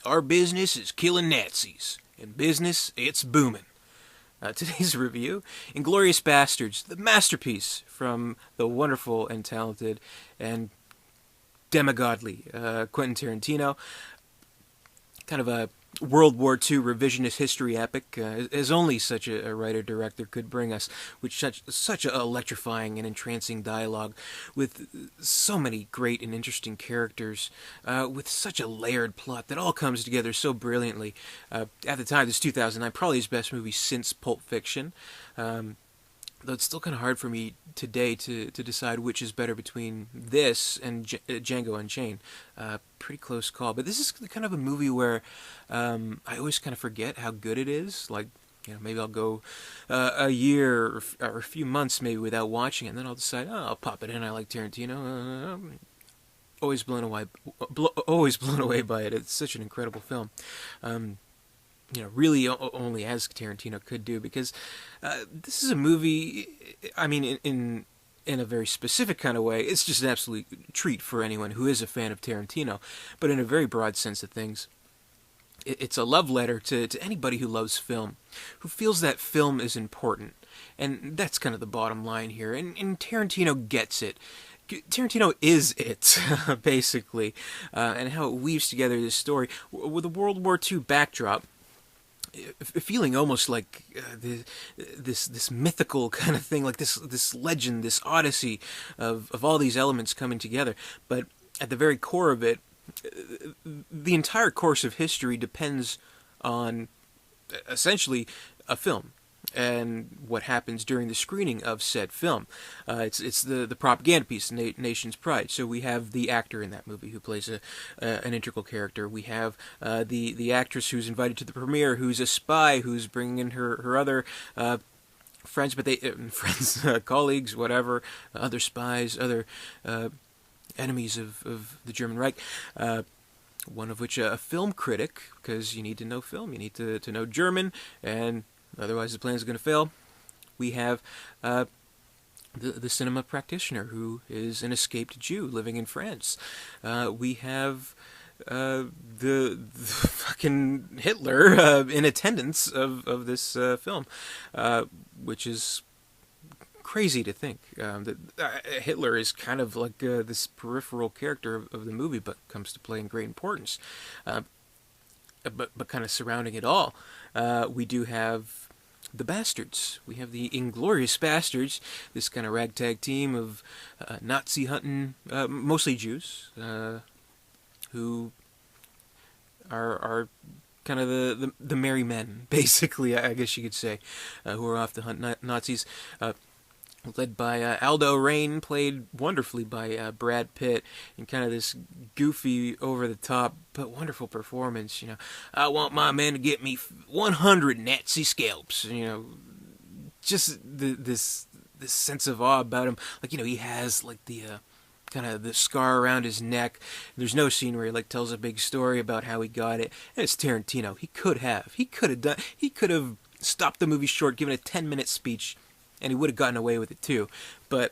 Our business is killing Nazis. In business, it's booming. Today's review, Inglorious Bastards, the masterpiece from the wonderful and talented and demigodly Quentin Tarantino. Kind of a World War II revisionist history epic, as only such a writer-director could bring us, with such a electrifying and entrancing dialogue, with so many great and interesting characters, with such a layered plot that all comes together so brilliantly. At the time, this 2009, probably his best movie since Pulp Fiction. Though it's still kind of hard for me today to decide which is better between this and Django Unchained. Pretty close call. But this is kind of a movie where I always kind of forget how good it is. Like, maybe I'll go a year or a few months maybe without watching it, and then I'll decide, I'll pop it in. I like Tarantino. Always blown away by it. It's such an incredible film. Really only as Tarantino could do, because this is a movie, I mean, in a very specific kind of way, it's just an absolute treat for anyone who is a fan of Tarantino, but in a very broad sense of things, it's a love letter to anybody who loves film, who feels that film is important, and that's kind of the bottom line here, and Tarantino gets it. Tarantino is it, basically, and how it weaves together this story with a World War II backdrop, feeling almost like this mythical kind of thing, like this legend, this odyssey of all these elements coming together. But at the very core of it, the entire course of history depends on essentially a film and what happens during the screening of said film. It's the propaganda piece, Nation's Pride. So we have the actor in that movie who plays an integral character. We have the actress who's invited to the premiere, who's a spy, who's bringing in her other friends, but colleagues, whatever, other spies, other enemies of the German Reich. One of which a film critic, because you need to know film, you need to know German, and otherwise the plan is going to fail. We have the cinema practitioner, who is an escaped Jew living in France. We have the fucking Hitler in attendance of this film, which is crazy to think that Hitler is kind of like this peripheral character of the movie, but comes to play in great importance. But kind of surrounding it all, we do have the Bastards. We have the Inglorious Bastards, this kind of ragtag team of Nazi hunting, mostly Jews, who are kind of the merry men, basically, I guess you could say, who are off to hunt Nazis. Led by Aldo Raine, played wonderfully by Brad Pitt, in kind of this goofy, over-the-top, but wonderful performance. I want my men to get me 100 Nazi scalps. Just this sense of awe about him. Like, he has like the kind of the scar around his neck. There's no scene where he tells a big story about how he got it. And it's Tarantino. He could have stopped the movie short, given a 10-minute speech, and he would have gotten away with it too. But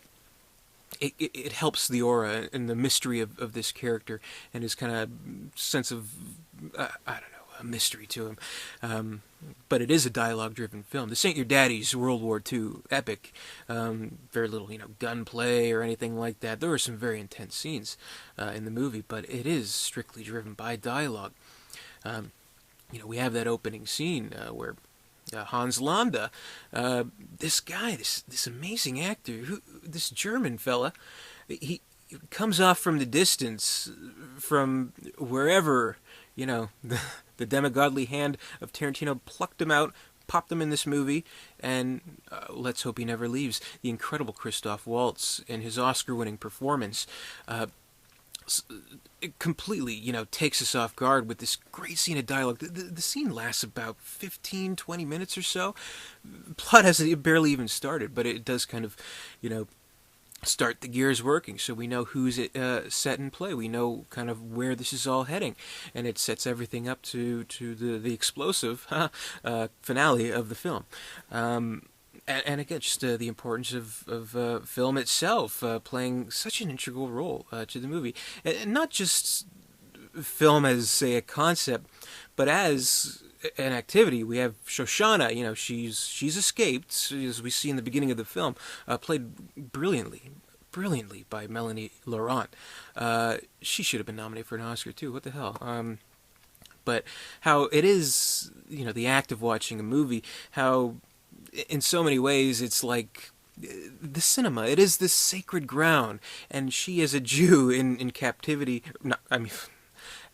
it helps the aura and the mystery of this character and his kind of sense of, I don't know, a mystery to him. But it is a dialogue-driven film. This ain't your daddy's World War II epic. Very little, gunplay or anything like that. There were some very intense scenes in the movie, but it is strictly driven by dialogue. We have that opening scene where Hans Landa, this guy, this amazing actor, this German fella, he comes off from the distance, from wherever, the demigodly hand of Tarantino plucked him out, popped him in this movie, and let's hope he never leaves. The incredible Christoph Waltz and his Oscar-winning performance it completely, takes us off guard with this great scene of dialogue. The scene lasts about 15, 20 minutes or so. Plot hasn't barely even started, but it does kind of, start the gears working, so we know who's set in play. We know kind of where this is all heading, and it sets everything up to the explosive finale of the film. And again, just the importance of film itself playing such an integral role to the movie, and not just film as, say, a concept, but as an activity. We have Shoshana. She's escaped, as we see in the beginning of the film, played brilliantly by Melanie Laurent. She should have been nominated for an Oscar too. What the hell? But how it is, the act of watching a movie, how in so many ways it's like the cinema. It is this sacred ground, and she is a Jew in captivity.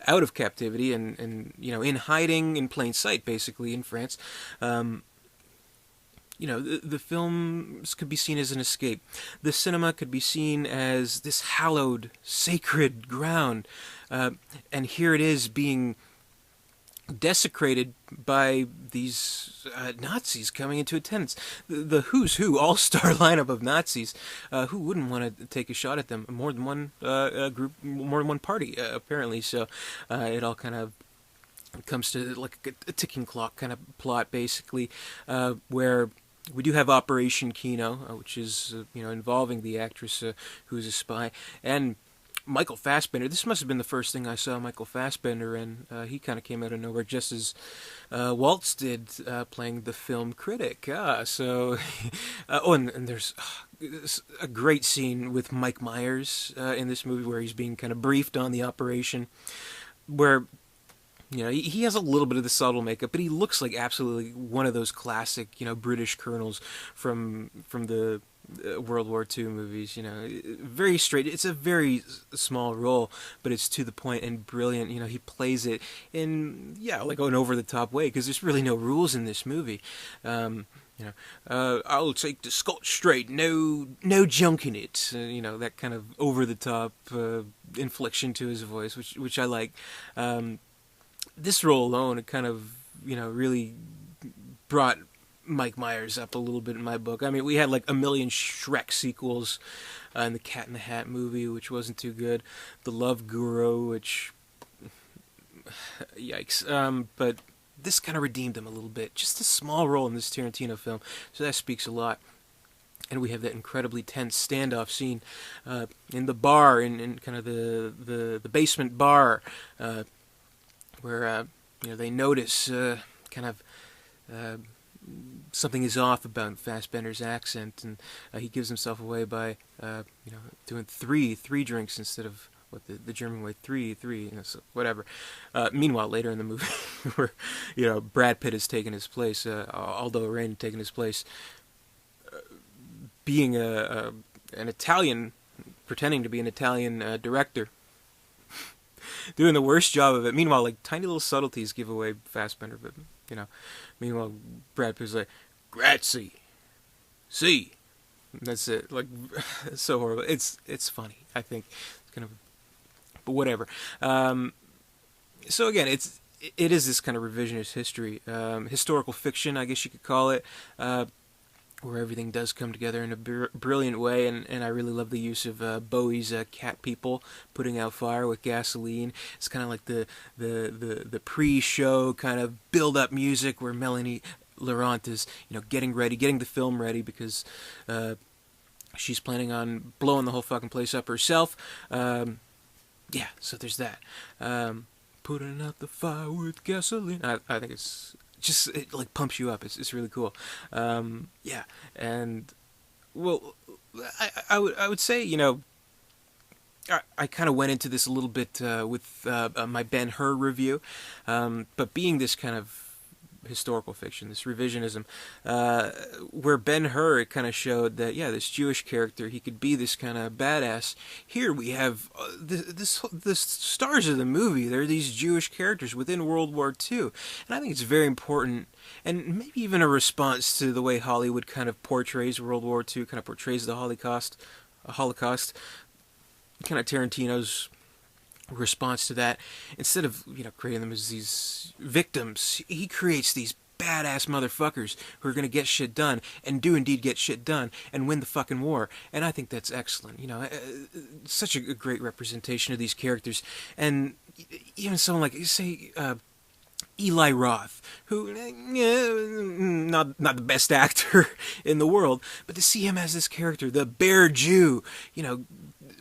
Out of captivity and in hiding in plain sight, basically, in France. The films could be seen as an escape. The cinema could be seen as this hallowed, sacred ground. And here it is being desecrated by these Nazis coming into attendance. The who's who all-star lineup of Nazis. Who wouldn't want to take a shot at them? More than one group, more than one party, apparently. So it all kind of comes to like a ticking clock kind of plot, basically, where we do have Operation Kino, which is involving the actress who's a spy, and Michael Fassbender. This must have been the first thing I saw Michael Fassbender in. He kind of came out of nowhere, just as Waltz did, playing the film critic. And there's a great scene with Mike Myers in this movie where he's being kind of briefed on the operation, where he has a little bit of the subtle makeup, but he looks like absolutely one of those classic, British colonels from the World War II movies. Very straight. It's a very small role, but it's to the point and brilliant. He plays it in like an over the top way, because there's really no rules in this movie. I'll take the Scotch straight, no junk in it. That kind of over the top inflection to his voice, which I like. This role alone, it kind of, really brought Mike Myers up a little bit in my book. I mean, we had like a million Shrek sequels, and the Cat in the Hat movie, which wasn't too good. The Love Guru, which, yikes. But this kind of redeemed him a little bit. Just a small role in this Tarantino film, so that speaks a lot. And we have that incredibly tense standoff scene in the bar, in kind of the basement bar, where they notice kind of something is off about Fassbender's accent, and he gives himself away by doing three drinks instead of what the German way, three, so whatever. Meanwhile, later in the movie, where Brad Pitt has taken his place, Aldo Rain has taken his place, being an Italian, pretending to be an Italian director. Doing the worst job of it. Meanwhile, like, tiny little subtleties give away Fassbender, but, meanwhile, Brad Pitt's like, grazie, see. That's it. Like, it's so horrible. It's funny, I think. It's kind of, but whatever. So again, it is this kind of revisionist history, historical fiction, I guess you could call it, where everything does come together in a brilliant way, and I really love the use of Bowie's Cat People putting out fire with gasoline. It's kind of like the pre-show kind of build-up music where Melanie Laurent is getting the film ready, because she's planning on blowing the whole fucking place up herself. So there's that. Putting out the fire with gasoline. I think it's just, it like pumps you up. It's really cool. And well, I would say I kind of went into this a little bit with my Ben-Hur review, but being this kind of historical fiction, this revisionism, where Ben-Hur, it kind of showed that this Jewish character, he could be this kind of badass. Here we have the stars of the movie. They're these Jewish characters within World War II, and I think it's very important, and maybe even a response to the way Hollywood kind of portrays World War II, kind of portrays the Holocaust, kind of Tarantino's response to that. Instead of creating them as these victims, he creates these badass motherfuckers who are going to get shit done, and do indeed get shit done, and win the fucking war. And I think that's excellent. Such a great representation of these characters. And even someone like, say, Eli Roth, who not the best actor in the world, but to see him as this character, the Bear Jew,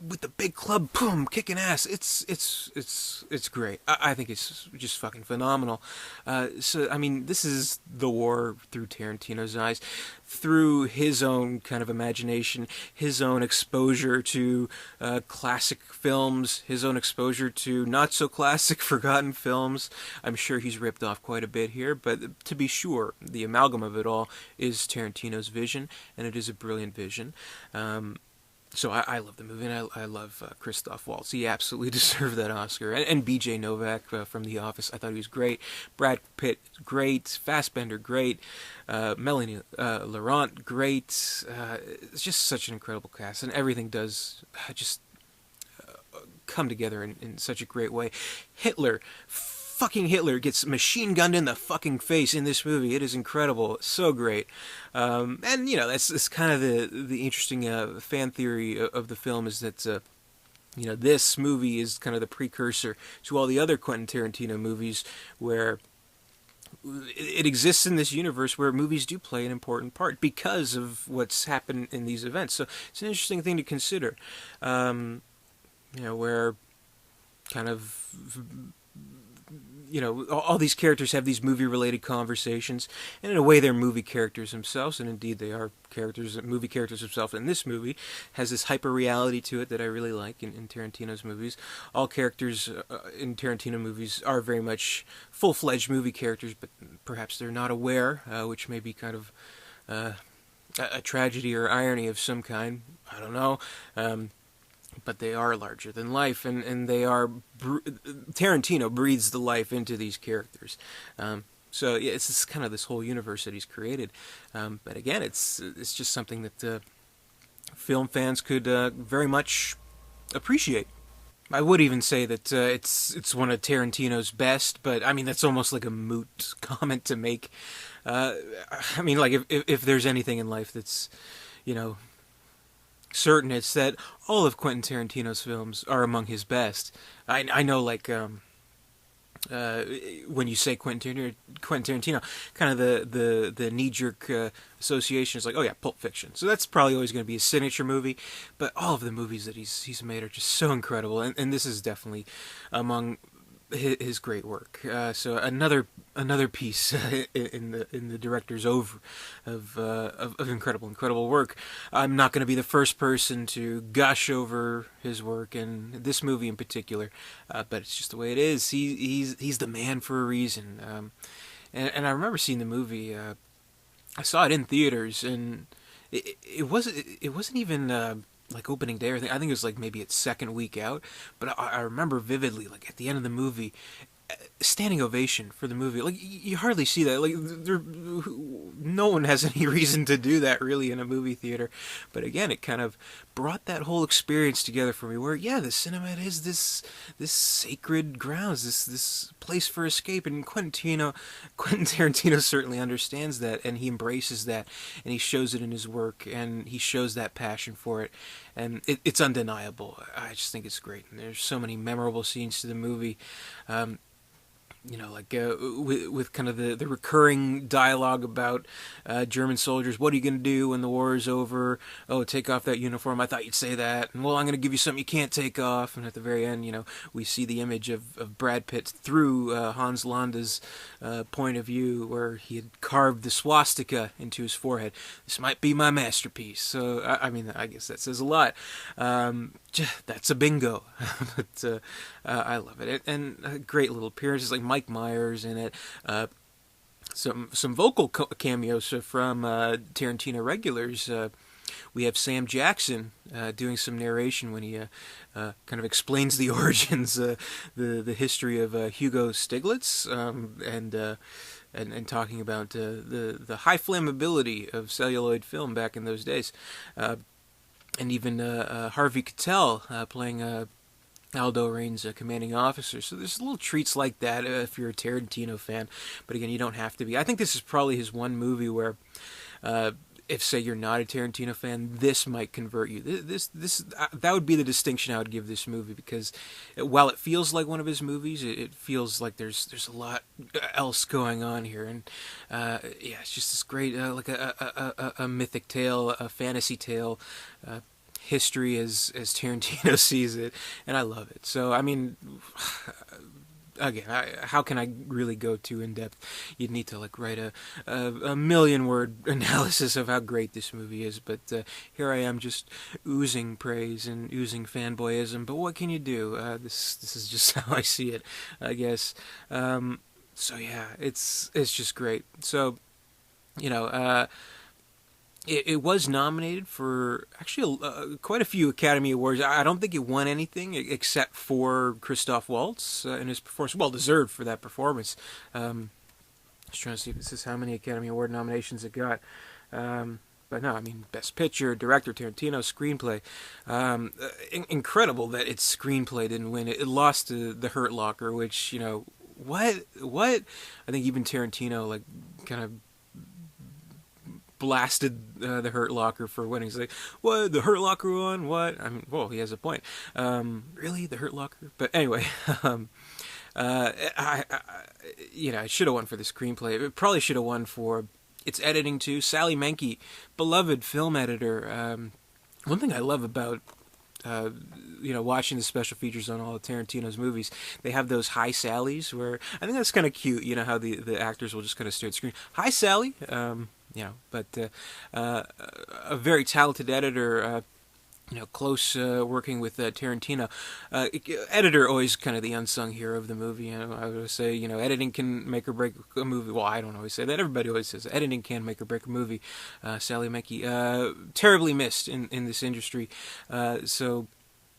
with the big club, boom, kicking ass. It's great. I think it's just fucking phenomenal. So I mean, this is the war through Tarantino's eyes, through his own kind of imagination, his own exposure to classic films, his own exposure to not so classic, forgotten films. I'm sure he's ripped off quite a bit here, but to be sure, the amalgam of it all is Tarantino's vision, and it is a brilliant vision. So I love the movie, and I love Christoph Waltz. He absolutely deserved that Oscar. And B.J. Novak from The Office, I thought he was great. Brad Pitt, great. Fassbender, great. Melanie Laurent, great. It's just such an incredible cast, and everything does just come together in such a great way. Fucking Hitler gets machine gunned in the fucking face in this movie. It is incredible. It's so great. And, you know, that's kind of the interesting fan theory of the film is that, you know, this movie is kind of the precursor to all the other Quentin Tarantino movies where it exists in this universe where movies do play an important part because of what's happened in these events. So it's an interesting thing to consider. You know, where kind of, you know, all these characters have these movie-related conversations, and in a way they're movie characters themselves, and indeed they are movie characters themselves. And this movie has this hyper-reality to it that I really like in Tarantino's movies. All characters in Tarantino movies are very much full-fledged movie characters, but perhaps they're not aware, which may be kind of a tragedy or irony of some kind. I don't know. But they are larger than life, and they are... Tarantino breathes the life into these characters. So yeah, it's kind of this whole universe that he's created. But again, it's just something that film fans could very much appreciate. I would even say that it's one of Tarantino's best, but I mean that's almost like a moot comment to make. I mean, like if there's anything in life that's, you know, certain, it's that all of Quentin Tarantino's films are among his best. I know, like, when you say Quentin Tarantino, kind of the knee-jerk association is like, oh yeah, Pulp Fiction. So that's probably always going to be his signature movie, but all of the movies that he's made are just so incredible, and this is definitely among his great work. So another piece in the director's of incredible work. I'm not going to be the first person to gush over his work and this movie in particular, but it's just the way it is. He's the man for a reason. And I remember seeing the movie. I saw it in theaters, and it wasn't even like opening day or anything. I think it was like maybe its second week out, but I remember vividly, like at the end of the movie, standing ovation for the movie. Like you hardly see that. Like no one has any reason to do that really in a movie theater. But again, it kind of brought that whole experience together for me. Where yeah, the cinema is this sacred grounds, this place for escape. And Quentin Tarantino certainly understands that, and he embraces that, and he shows it in his work, and he shows that passion for it, and it's undeniable. I just think it's great, and there's so many memorable scenes to the movie. You know, like with kind of the recurring dialogue about German soldiers. What are you going to do when the war is over? Oh, take off that uniform. I thought you'd say that. And well, I'm going to give you something you can't take off. And at the very end, you know, we see the image of Brad Pitt through Hans Landa's point of view, where he had carved the swastika into his forehead. This might be my masterpiece. So, I mean, I guess that says a lot. That's a bingo. But I love it. And great little appearances like Mike Myers in it. Some vocal cameos from Tarantino regulars. We have Sam Jackson doing some narration when he kind of explains the origins, the history of Hugo Stiglitz, and talking about the high flammability of celluloid film back in those days. And even Harvey Keitel playing Aldo Rain's commanding officer. So there's little treats like that if you're a Tarantino fan. But again, you don't have to be. I think this is probably his one movie where, if say you're not a Tarantino fan, this might convert you. That would be the distinction I would give this movie, because while it feels like one of his movies, it feels like there's a lot else going on here, and yeah, it's just this great like a mythic tale, a fantasy tale. history as Tarantino sees it, and I love it. So I mean, again, how can I really go too in depth? You'd need to like write a million word analysis of how great this movie is. But here I am, just oozing praise and oozing fanboyism. But what can you do? This is just how I see it, I guess. So yeah, it's just great. So you know. It was nominated for actually quite a few Academy Awards. I don't think it won anything except for Christoph Waltz and his performance. Well deserved for that performance. I was trying to see if this is how many Academy Award nominations it got. But no, I mean, Best Picture, Director, Tarantino, Screenplay. Incredible that its screenplay didn't win. It lost to The Hurt Locker, which, you know, what? I think even Tarantino, like, kind of blasted The Hurt Locker for winning. He's like, what? The Hurt Locker won? What? I mean, well, he has a point. Really? The Hurt Locker? But anyway, it should have won for the screenplay. It probably should have won for its editing too. Sally Menke, beloved film editor. One thing I love about watching the special features on all of Tarantino's movies, they have those Hi Sallys where I think that's kind of cute. You know how the actors will just kind of stare at the screen. Hi Sally. But a very talented editor. Close working with Tarantino. Editor always kind of the unsung hero of the movie. I would say, editing can make or break a movie. Well, I don't always say that. Everybody always says editing can make or break a movie. Sally Menke, terribly missed in this industry.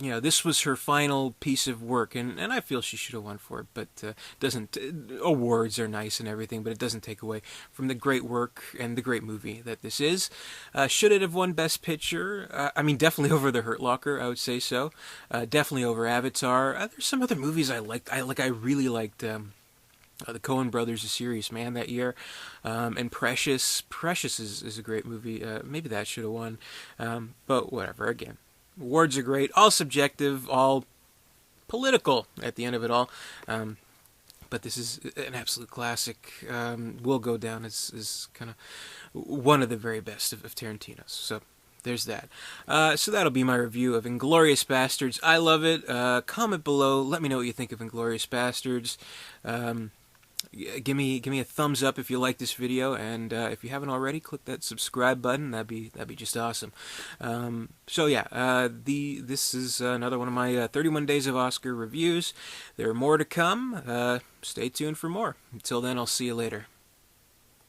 This was her final piece of work, and I feel she should have won for it, but doesn't. Awards are nice and everything, but it doesn't take away from the great work and the great movie that this is. Should it have won Best Picture? Definitely over The Hurt Locker, I would say so. Definitely over Avatar. There's some other movies I liked. I really liked the Coen Brothers, A Serious Man that year, and Precious. Precious is a great movie. Maybe that should have won, but whatever. Again. Awards are great, all subjective, all political at the end of it all. But this is an absolute classic. Will go down as kind of one of the very best of Tarantino's. So there's that. So that'll be my review of Inglourious Bastards. I love it. Comment below. Let me know what you think of Inglourious Bastards. Give me a thumbs up if you like this video, and if you haven't already, click that subscribe button. That'd be just awesome. This is another one of my 31 Days of Oscar reviews. There are more to come. Stay tuned for more. Until then, I'll see you later.